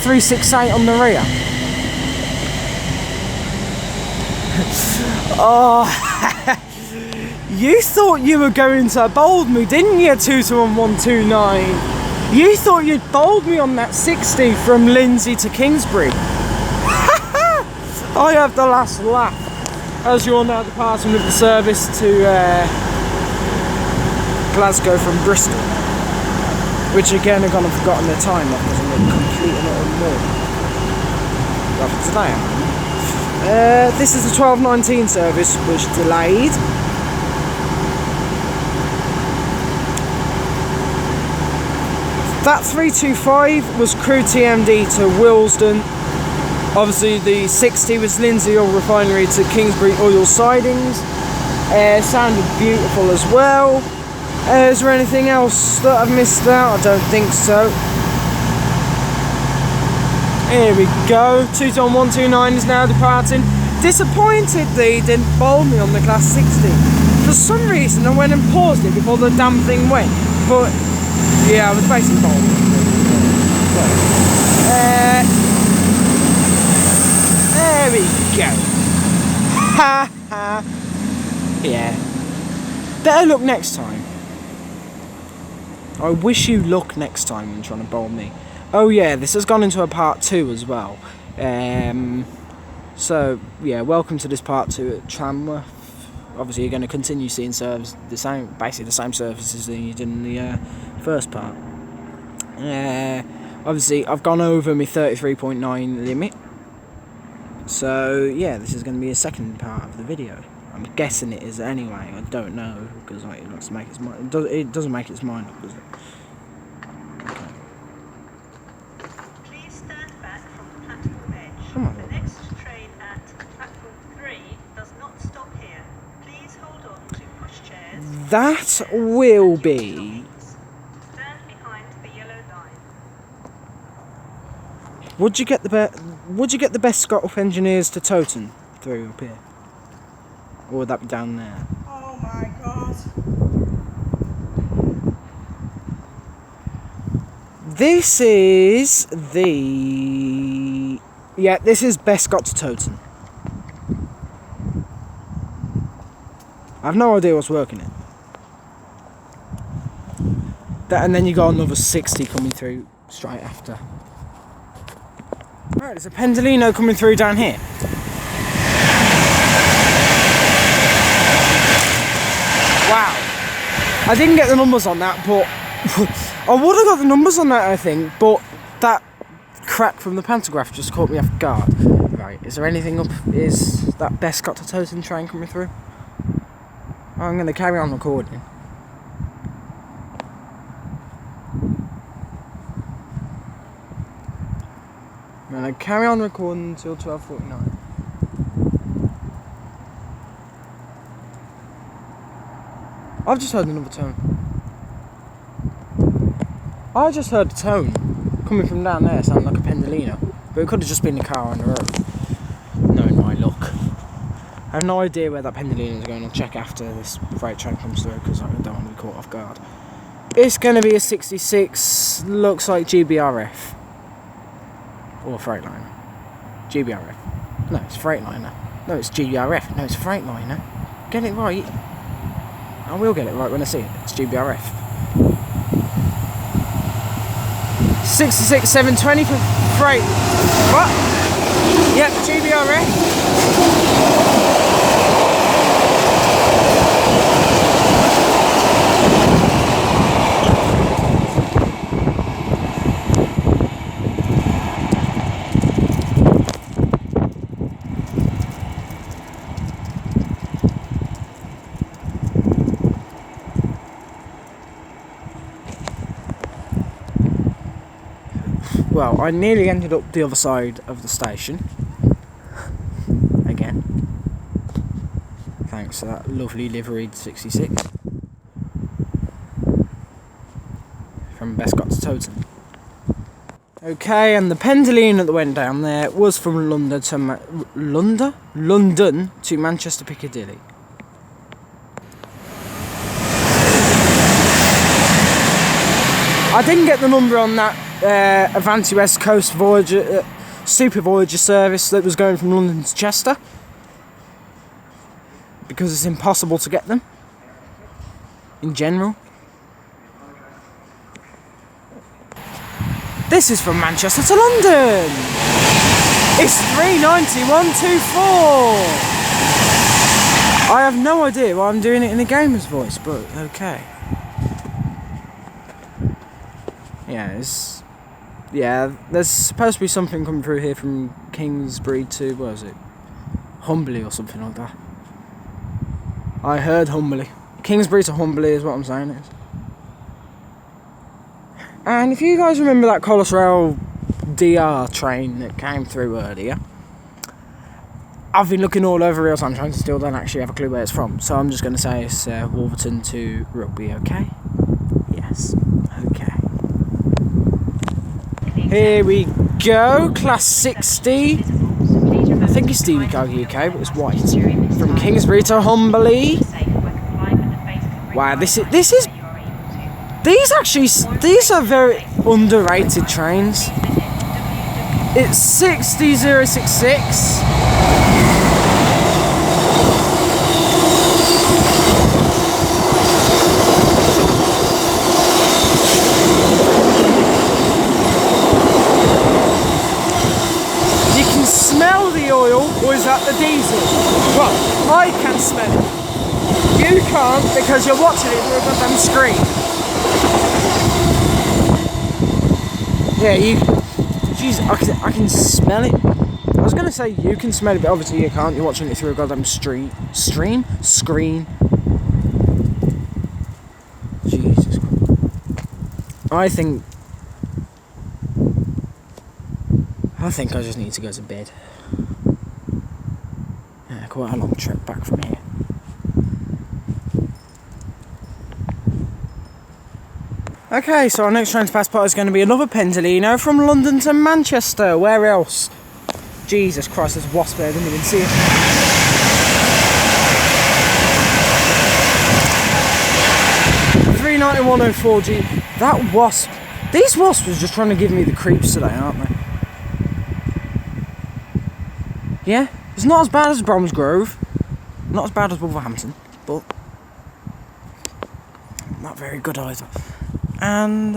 368 on the rear. Oh, you thought you were going to bold me, didn't you, 221129? You thought you'd bold me on that 60 from Lindsay to Kingsbury. I have the last lap, as you're now departing with the service to Glasgow from Bristol, which again are gonna have forgotten their time off because I'm completely not more. Well, for today, this is the 12:19 service, which delayed. That 325 was crew TMD to Willesden. Obviously the 60 was Lindsay Oil Refinery to Kingsbury Oil Sidings. Sounded beautiful as well. Is there anything else that I've missed out? I don't think so. Here we go. 221129 is now departing. Disappointed they didn't bowl me on the class 60. For some reason I went and paused it before the damn thing went. But yeah, I was basically bowling. There we go. Ha ha. Yeah. Better luck next time. I wish you luck next time when trying to bowl me. Oh yeah, this has gone into a part 2 as well. So yeah, welcome to this part 2 at Tamworth. Obviously you're going to continue seeing basically the same services that you did in the first part. Obviously I've gone over my 33.9 limit. So yeah, this is going to be a second part of the video. I'm guessing it is anyway. I don't know because like, it wants to make its mind. It doesn't make its mind up, does it? Okay. Please stand back from the platform edge. Come on. The next train at platform 3 does not stop here. Please hold on to pushchairs. That will be. Stand behind the yellow line. Would you get the best Scotland engineers to Toton through up here? Or would that be down there? Oh my god. This is the... Yeah, this is best Scott to Toton. I have no idea what's working it. That, and then you got another 60 coming through straight after. Right, there's a Pendolino coming through down here. Wow. I didn't get the numbers on that, but I would have got the numbers on that, I think, but that crack from the pantograph just caught me off guard. Right, is there anything up? Is that best Scott to Toton train coming through? I'm going to carry on recording. I'm going to carry on recording until 12:49. I've just heard another tone. I just heard a tone coming from down there, sounding like a Pendolino. But it could have just been a car on the road. Knowing my luck. I have no idea where that Pendolino is going. I'll check after this freight train comes through because I don't want to be caught off guard. It's going to be a 66, looks like GBRF. Or Freightliner. GBRF. No, it's Freightliner. No, it's GBRF. No, it's Freightliner. Get it right. I will get it right when I see it. It's GBRF. 66 720 for freight. What? Yep, GBRF. Well, I nearly ended up the other side of the station. Again. Thanks to that lovely liveried 66. From Bescott to Toton. Okay, and the Pendolino that went down there was from London to London to Manchester Piccadilly. I didn't get the number on that Avanti West Coast Voyager, Super Voyager service that was going from London to Chester, because it's impossible to get them in general. This is from Manchester to London. It's 39124. I have no idea why I'm doing it in a gamer's voice, but okay. Yeah, there's supposed to be something coming through here from Kingsbury to, what is it? Humbley or something like that. I heard Humbley. Kingsbury to Humbley is what I'm saying it is. And if you guys remember that Colosrail DR train that came through earlier, I've been looking all over real time trying to still don't actually have a clue where it's from. So I'm just going to say it's Wolverton to Rugby, okay? Yes, okay. Here we go, Class 60. I think it's DB Cargo UK, but it's white. From Kingsbury to Humbley. Wow, these are very underrated trains. It's 60066. You can smell the oil, or is that the diesel? Well, I can smell it. You can't because you're watching it through a goddamn screen. Yeah, jeez, I can smell it. I was gonna say you can smell it, but obviously you can't. You're watching it through a goddamn screen. Jesus Christ. I think I just need to go to bed. Yeah, quite a long trip back from here. Okay, so our next train to pass by is going to be another Pendolino from London to Manchester. Where else? Jesus Christ, there's a wasp there, I didn't even see it. $391.04G. That wasp. These wasps are just trying to give me the creeps today, aren't they? Yeah, it's not as bad as Bromsgrove. Not as bad as Wolverhampton, but not very good either. And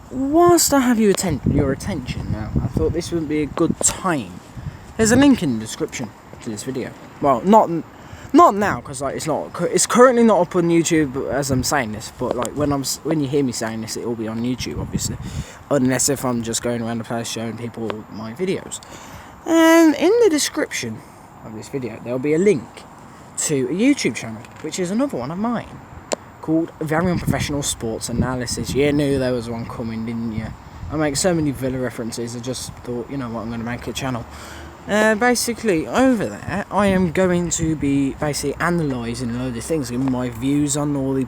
whilst I have your attention now, I thought this would be a good time. There's a link in the description to this video. Well, not now, because like it's currently not up on YouTube as I'm saying this. But like when you hear me saying this, it will be on YouTube, obviously, unless if I'm just going around the place showing people my videos. And in the description of this video, there'll be a link to a YouTube channel, which is another one of mine, called Very Unprofessional Sports Analysis. You knew there was one coming, didn't you? I make so many Villa references, I just thought, you know what, I'm going to make a channel. Basically, over there, I am going to be basically analysing a load of things, giving my views on all the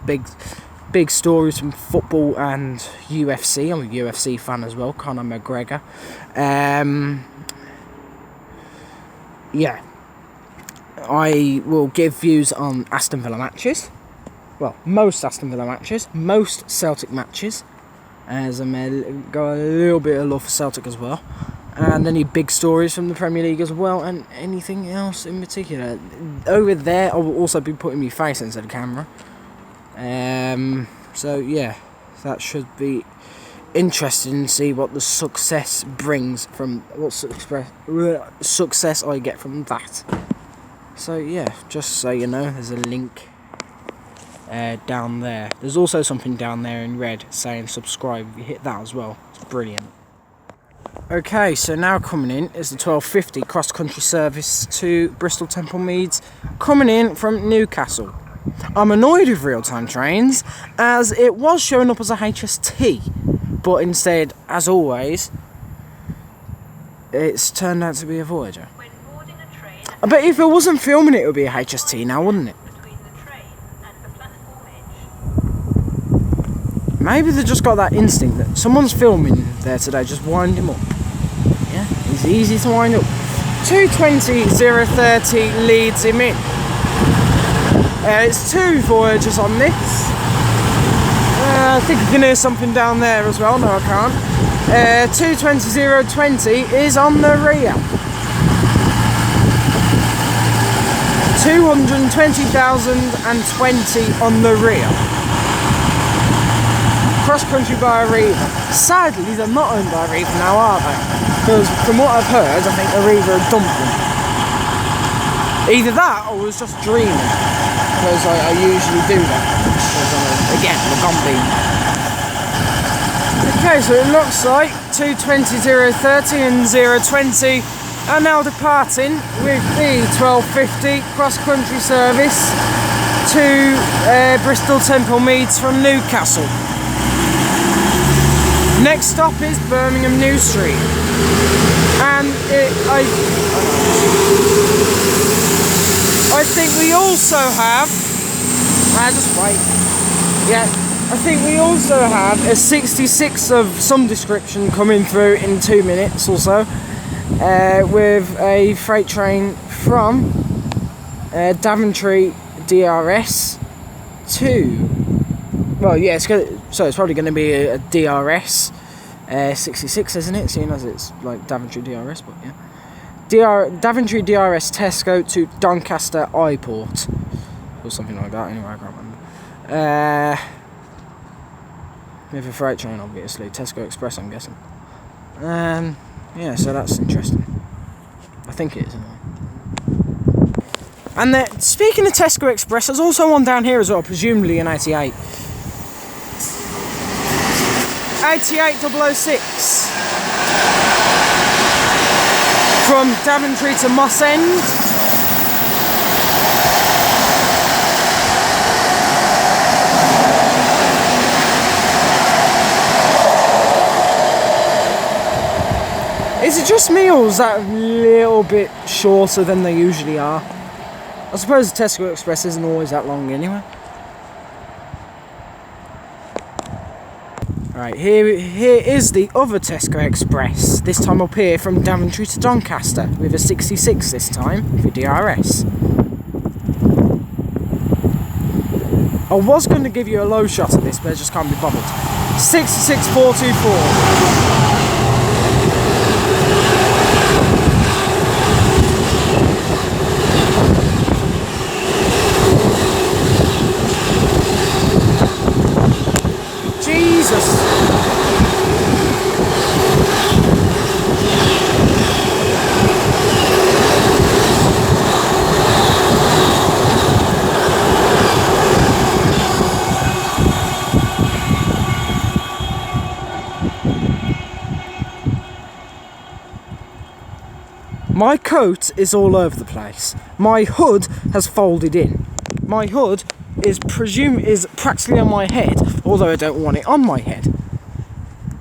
big stories from football and UFC. I'm a UFC fan as well, Conor McGregor. Yeah. I will give views on Aston Villa matches. Well, most Aston Villa matches, most Celtic matches, as I may go a little bit of love for Celtic as well, and any big stories from the Premier League as well, and anything else in particular. Over there, I will also be putting my face into the camera. So yeah, that should be interesting to see what the success brings from what success I get from that. So yeah, just so you know, there's a link down there. There's also something down there in red saying subscribe. If you hit that as well, it's brilliant. Okay, so now coming in is the 1250 cross country service to Bristol Temple Meads, coming in from Newcastle. I'm annoyed with real-time trains as it was showing up as a HST, but instead, as always, it's turned out to be a Voyager. I bet if it wasn't filming it would be a HST now, wouldn't it? Maybe they just got that instinct that someone's filming there today, just wind him up. Yeah, it's easy to wind up. 220.030 leads him in. It's two Voyagers on this. I think I can hear something down there as well. No, I can't. 220020 is on the rear. 220,020 on the rear. Cross country by Arriva. Sadly, they're not owned by Arriva now, are they? Because from what I've heard, I think Arriva had dumped them. Either that, or I was just dreaming. Because I usually do that. Again, the Gombe. Okay, so it looks like 220.030 and 020 are now departing with the 1250 cross-country service to Bristol Temple Meads from Newcastle. Next stop is Birmingham New Street, and I think we also have. Just wait. Yeah, I think we also have a 66 of some description coming through in 2 minutes or so, with a freight train from Daventry DRS to. Well, yeah, it's probably going to be a DRS 66, isn't it? Seeing as it's like Daventry DRS, but yeah. Daventry DRS Tesco to Doncaster Eyeport. Or something like that, anyway, I can't remember. With a freight train, obviously. Tesco Express, I'm guessing. Yeah, so that's interesting. I think it is, anyway. And speaking of Tesco Express, there's also one down here as well, presumably an 88. 88006 from Daventry to Moss End. Is it just me, or is that a little bit shorter than they usually are? I suppose the Tesco Express isn't always that long anyway. Right, here is the other Tesco Express, this time up here from Daventry to Doncaster, with a 66 this time, for DRS. I was going to give you a low shot of this, but I just can't be bothered. 66424. My coat is all over the place. My hood has folded in. My hood is practically on my head, although I don't want it on my head.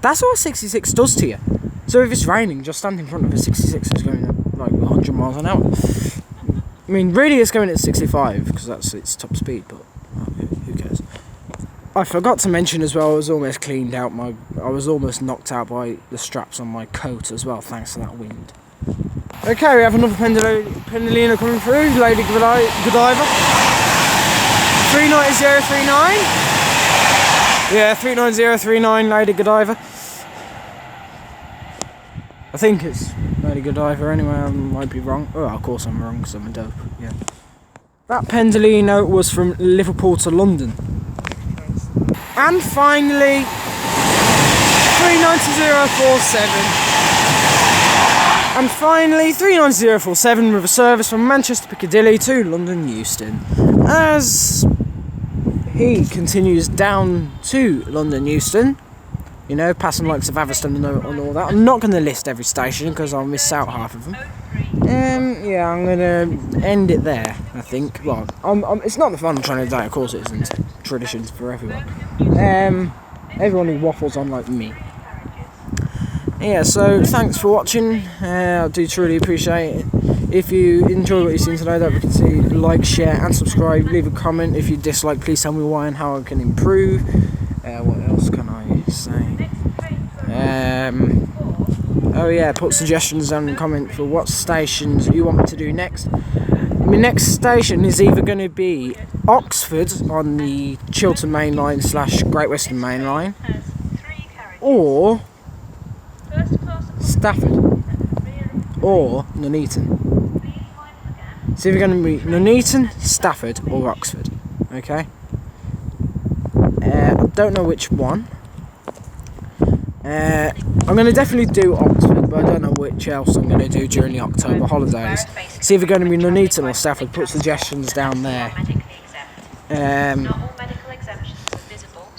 That's what a 66 does to you. So if it's raining, just stand in front of a 66 that's going at like 100 miles an hour. I mean, really it's going at 65 because that's its top speed, but who cares? I forgot to mention as well, I was almost cleaned out. I was almost knocked out by the straps on my coat as well, thanks to that wind. Okay, we have another Pendolino coming through, Lady Godiva. 39039. Yeah, 39039, Lady Godiva. I think it's Lady Godiva anyway, I might be wrong. Oh, of course I'm wrong because I'm a dope, yeah. That Pendolino was from Liverpool to London. And finally, 39047. And finally, 39047 with a service from Manchester Piccadilly to London Euston. As he continues down to London Euston, you know, passing likes of Aviston and all that. I'm not going to list every station because I'll miss out half of them. Yeah, I'm going to end it there, I think. Well, it's not the fun I'm trying to do, of course it isn't. Traditions for everyone. Everyone who waffles on like me. Yeah, so thanks for watching. I do truly appreciate it. If you enjoy what you've seen today, don't forget to like, share and subscribe. Leave a comment. If you dislike, please tell me why and how I can improve. What else can I say? Oh yeah, put suggestions down in the comment for what stations you want me to do next. my next station is either going to be Oxford on the Chiltern Main Line / Great Western Main Line, Has 3 carriages. or First class Stafford, or Nuneaton. Please mind the gap. It's either going to be Nuneaton, Stafford, or Oxford. Okay. I don't know which one. I'm going to definitely do Oxford, but I don't know which else I'm going to do during the October holidays. It's either going to be Nuneaton or Stafford. Put suggestions down there.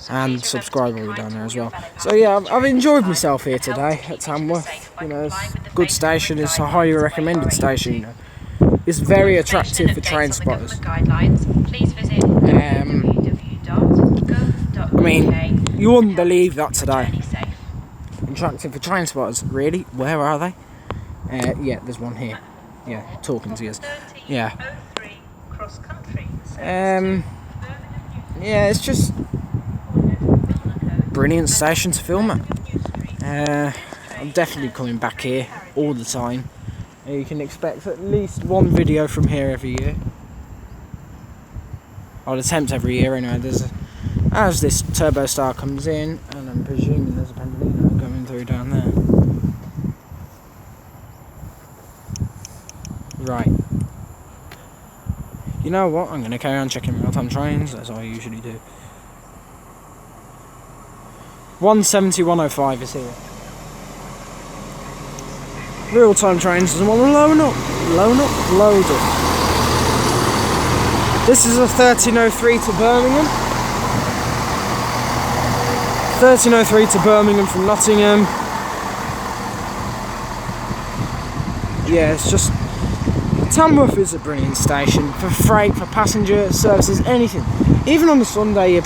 And subscribe will be down there as well. So yeah, I've enjoyed myself here today at Tamworth. You know, it's a good station. It's a highly recommended station. You know, it's very attractive for train spotters. I mean, you wouldn't believe that today. Attractive for train spotters, really? Where are they? Yeah, there's one here. Yeah, talking to us. Yeah. Yeah, it's just brilliant station to film at. I'm definitely coming back here all the time. You can expect at least one video from here every year. I'll attempt every year anyway. As this turbo star comes in, and I'm presuming there's a pendulum coming through down there. Right. You know what? I'm going to carry on checking real-time trains, as I usually do. 170-105 is here. Real-time trains doesn't want to load up. This is a 1303 to Birmingham. 1303 to Birmingham from Nottingham. Yeah, it's just... Tamworth is a brilliant station for freight, for passenger services, anything. Even on the Sunday, I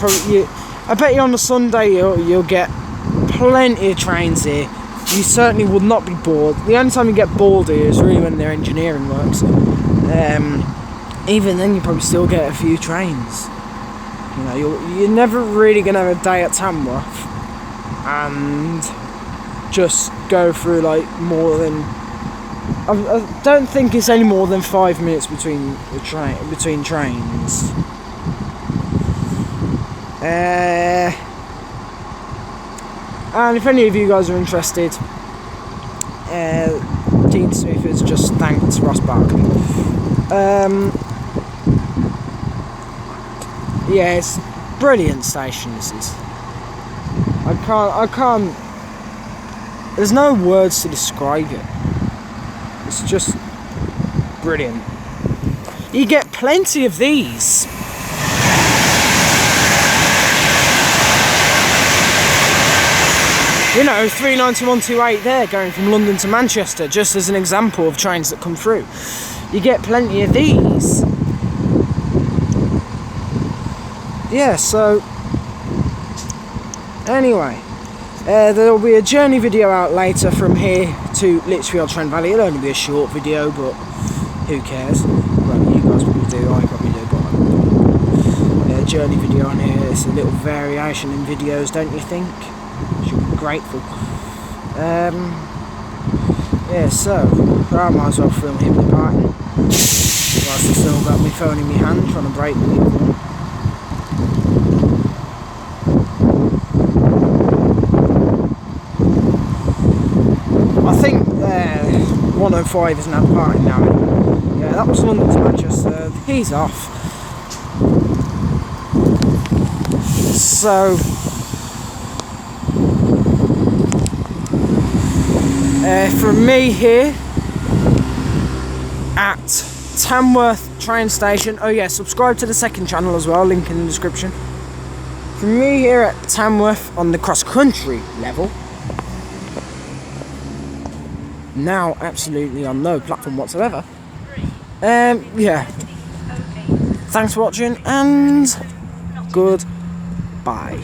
bet you on the Sunday you'll get plenty of trains here. You certainly would not be bored. The only time you get bored here is really when their engineering works. Even then, you probably still get a few trains. You know, you're never really going to have a day at Tamworth and just go through like more than... I don't think it's any more than 5 minutes between trains. And if any of you guys are interested, Dean Smith has just thanked Ross Barkley. Yeah, it's brilliant station. This is. I can't. There's no words to describe it. It's just brilliant. You get plenty of these. You know, 39128 there, going from London to Manchester, just as an example of trains that come through. You get plenty of these. Yeah, so... Anyway, there will be a journey video out later from here to Lichfield Trent Valley. It'll only be a short video, but who cares? Well, you guys probably do, I probably do, but... journey video on here, it's a little variation in videos, don't you think? Should be grateful. Yeah, so I might as well film him departing. Whilst I've still got my phone in my hand, trying to break the other one. I think 105 is now departing now. Yeah, that was London to Manchester. He's off. So. From me here at Tamworth train station. Oh yeah, subscribe to the second channel as well, link in the description. From me here at Tamworth on the cross-country level. Now absolutely on no platform whatsoever. Yeah. Thanks for watching and goodbye.